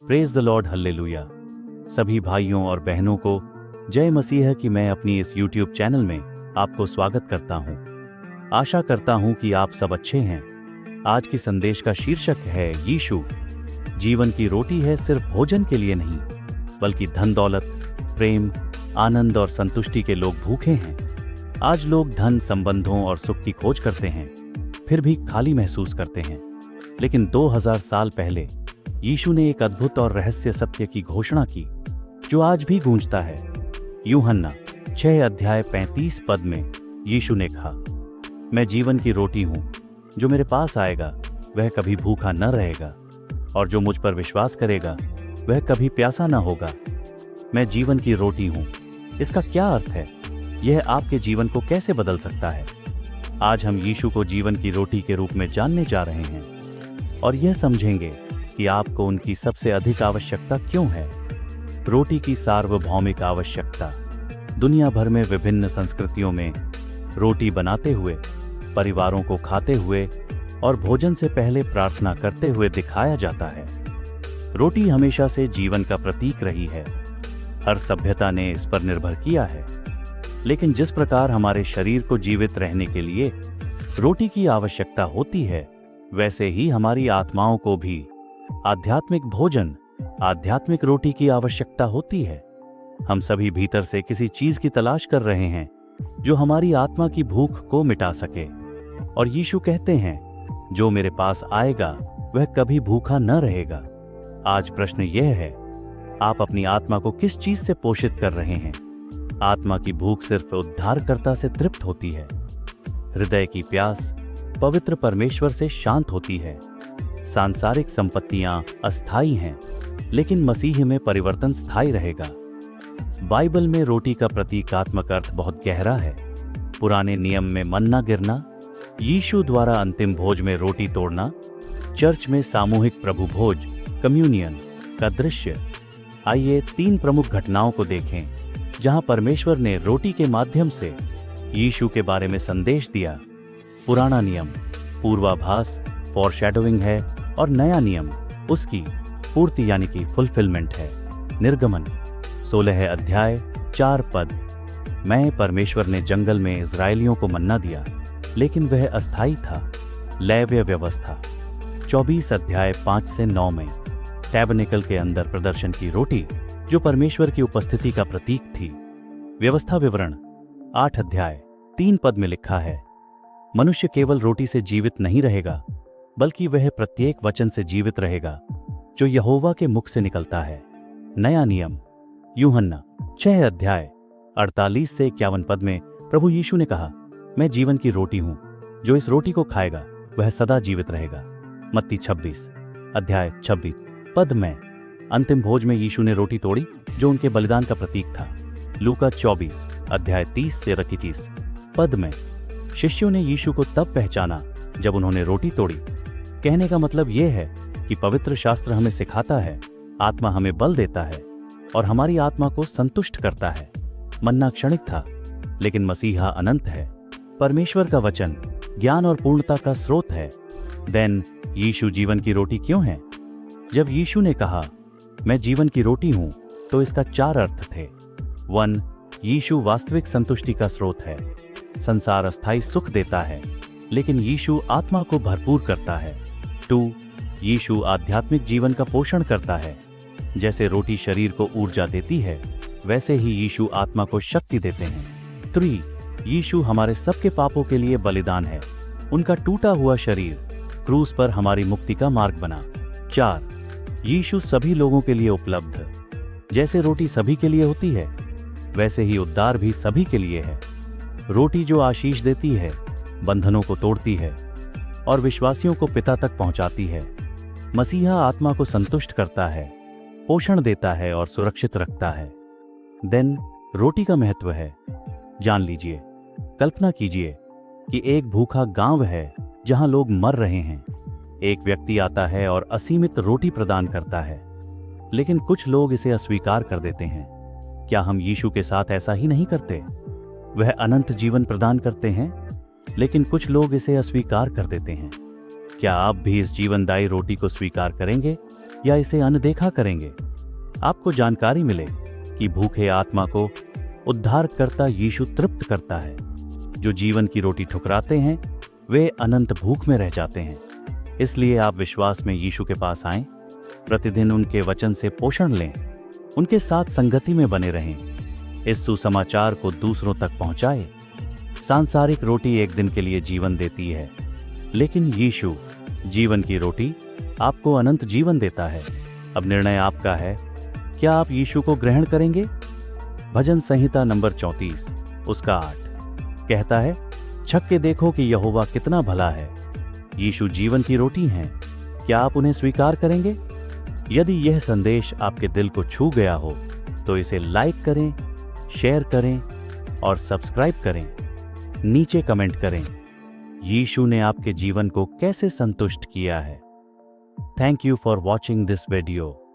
Praise the Lord, hallelujah. सभी भाइयों और बहनों को जय मसीह की मैं अपनी इस यूट्यूब चैनल में आपको स्वागत करता हूं। आशा करता हूं कि आप सब अच्छे हैं। आज की संदेश का शीर्षक है यीशु जीवन की रोटी है, सिर्फ भोजन के लिए नहीं बल्कि धन दौलत, प्रेम, आनंद और संतुष्टि के लोग भूखे हैं। आज लोग धन, संबंधों और सुख की खोज करते हैं, फिर भी खाली महसूस करते हैं। लेकिन 2000 साल पहले यीशु ने एक अद्भुत और रहस्य सत्य की घोषणा की जो आज भी गूंजता है। यूहन्ना 6 अध्याय 35 पद में यीशु ने कहा, मैं जीवन की रोटी हूं, जो मेरे पास आएगा वह कभी भूखा न रहेगा, और जो मुझ पर विश्वास करेगा वह कभी प्यासा न होगा। मैं जीवन की रोटी हूं, इसका क्या अर्थ है? यह आपके जीवन को कैसे बदल सकता है? आज हम यीशु को जीवन की रोटी के रूप में जानने जा रहे हैं और यह समझेंगे कि आपको उनकी सबसे अधिक आवश्यकता क्यों है। रोटी की सार्वभौमिक आवश्यकता। दुनिया भर में विभिन्न संस्कृतियों में रोटी बनाते हुए, परिवारों को खाते हुए और भोजन से पहले प्रार्थना करते हुए दिखाया जाता है। रोटी हमेशा से जीवन का प्रतीक रही है। हर सभ्यता ने इस पर निर्भर किया है। लेकिन जिस प्रकार हमारे शरीर को जीवित रहने के लिए रोटी की आवश्यकता होती है, वैसे ही हमारी आत्माओं को भी आध्यात्मिक भोजन, आध्यात्मिक रोटी की आवश्यकता होती है। हम सभी भीतर से किसी चीज की तलाश कर रहे हैं जो हमारी आत्मा की भूख को मिटा सके। और यीशु कहते हैं, जो मेरे पास आएगा वह कभी भूखा न रहेगा। आज प्रश्न यह है, आप अपनी आत्मा को किस चीज से पोषित कर रहे हैं? आत्मा की भूख सिर्फ उद्धारकर्ता से तृप्त होती है। हृदय की प्यास पवित्र परमेश्वर से शांत होती है। सांसारिक संपत्तियां अस्थायी हैं, लेकिन मसीह में परिवर्तन स्थायी रहेगा। बाइबल में रोटी का प्रतीकात्मक अर्थ बहुत गहरा है। पुराने नियम में मन्ना गिरना, यीशु द्वारा अंतिम भोज में रोटी तोड़ना, चर्च में सामूहिक प्रभु भोज, कम्युनियन का दृश्य। आइए 3 प्रमुख घटनाओं को देखें जहां परमेश्वर ने रोटी के माध्यम से यीशु के बारे में संदेश दिया। पुराना नियम पूर्वाभास, फॉरशैडोइंग है, और नया नियम उसकी पूर्ति यानी कि फुलफिलमेंट है। निर्गमन 16 अध्याय 4 पद। मैं परमेश्वर ने जंगल में इजरायलियों को मन्ना दिया, लेकिन वह अस्थायी था। लेव्य व्यवस्था 24 अध्याय 5 से 9 में टैबरनेकल के अंदर प्रदर्शन की रोटी जो परमेश्वर की उपस्थिति का प्रतीक थी। व्यवस्था विवरण 8 अध्याय 3 पद में लिखा है, मनुष्य केवल रोटी से जीवित नहीं रहेगा बल्कि वह प्रत्येक वचन से जीवित रहेगा जो यहोवा के मुख से निकलता है। नया नियम यूहन्ना 6 अध्याय 48 से 51 पद में प्रभु यीशु ने कहा, मैं जीवन की रोटी हूं, जो इस रोटी को खाएगा वह सदा जीवित रहेगा। मत्ती 26 अध्याय 26 पद में अंतिम भोज में यीशु ने रोटी तोड़ी जो उनके बलिदान का प्रतीक था। लूका 24 अध्याय 30 से 31 पद में शिष्यों ने यीशु को तब पहचाना जब उन्होंने रोटी तोड़ी। कहने का मतलब यह है कि पवित्र शास्त्र हमें सिखाता है, आत्मा हमें बल देता है और हमारी आत्मा को संतुष्ट करता है। मन्ना क्षणिक था, लेकिन मसीहा अनंत है। परमेश्वर का वचन ज्ञान और पूर्णता का स्रोत है। देन यीशु जीवन की रोटी क्यों है? जब यीशु ने कहा, मैं जीवन की रोटी हूं, तो इसका 4 अर्थ थे। 1. यीशु वास्तविक संतुष्टि का स्रोत है। संसार अस्थायी सुख देता है, लेकिन यीशु आत्मा को भरपूर करता है। 2. यीशु आध्यात्मिक जीवन का पोषण करता है। जैसे रोटी शरीर को ऊर्जा देती है, वैसे ही यीशु आत्मा को शक्ति देते हैं। 3. यीशु हमारे सबके पापों के लिए बलिदान है। उनका टूटा हुआ शरीर क्रूस पर हमारी मुक्ति का मार्ग बना। 4. यीशु सभी लोगों के लिए उपलब्ध। जैसे रोटी सभी के लिए होती है, वैसे ही उद्धार भी सभी के लिए है। रोटी जो आशीष देती है, बंधनों को तोड़ती है और विश्वासियों को पिता तक पहुंचाती है। मसीहा आत्मा को संतुष्ट करता है, पोषण देता है और सुरक्षित रखता है। देन रोटी का महत्व है। जान लीजिए, कल्पना कीजिए कि एक भूखा गांव है जहां लोग मर रहे हैं। एक व्यक्ति आता है और असीमित रोटी प्रदान करता है, लेकिन कुछ लोग इसे अस्वीकार कर देते हैं। क्या हम यीशु के साथ ऐसा ही नहीं करते? वह अनंत जीवन प्रदान करते हैं, लेकिन कुछ लोग इसे अस्वीकार कर देते हैं। क्या आप भी इस जीवनदायी रोटी को स्वीकार करेंगे या इसे अनदेखा करेंगे? आपको जानकारी मिले कि भूखे आत्मा को उद्धारकर्ता यीशु तृप्त करता है। जो जीवन की रोटी ठुकराते हैं वे अनंत भूख में रह जाते हैं। इसलिए आप विश्वास में यीशु के पास आएं, प्रतिदिन उनके वचन से पोषण लें, उनके साथ संगति में बने रहें। इस सुसमाचार को दूसरों तक पहुंचाएं। सांसारिक रोटी एक दिन के लिए जीवन देती है, लेकिन यीशु जीवन की रोटी आपको अनंत जीवन देता है। अब निर्णय आपका है, क्या आप यीशु को ग्रहण करेंगे? भजन संहिता नंबर 34 उसका 8 कहता है, छक के देखो कि यहोवा कितना भला है। यीशु जीवन की रोटी हैं। क्या आप उन्हें स्वीकार करेंगे? यदि यह संदेश आपके दिल को छू गया हो तो इसे लाइक करें, शेयर करें और सब्सक्राइब करें। नीचे कमेंट करें, यीशु ने आपके जीवन को कैसे संतुष्ट किया है। Thank you for watching this video.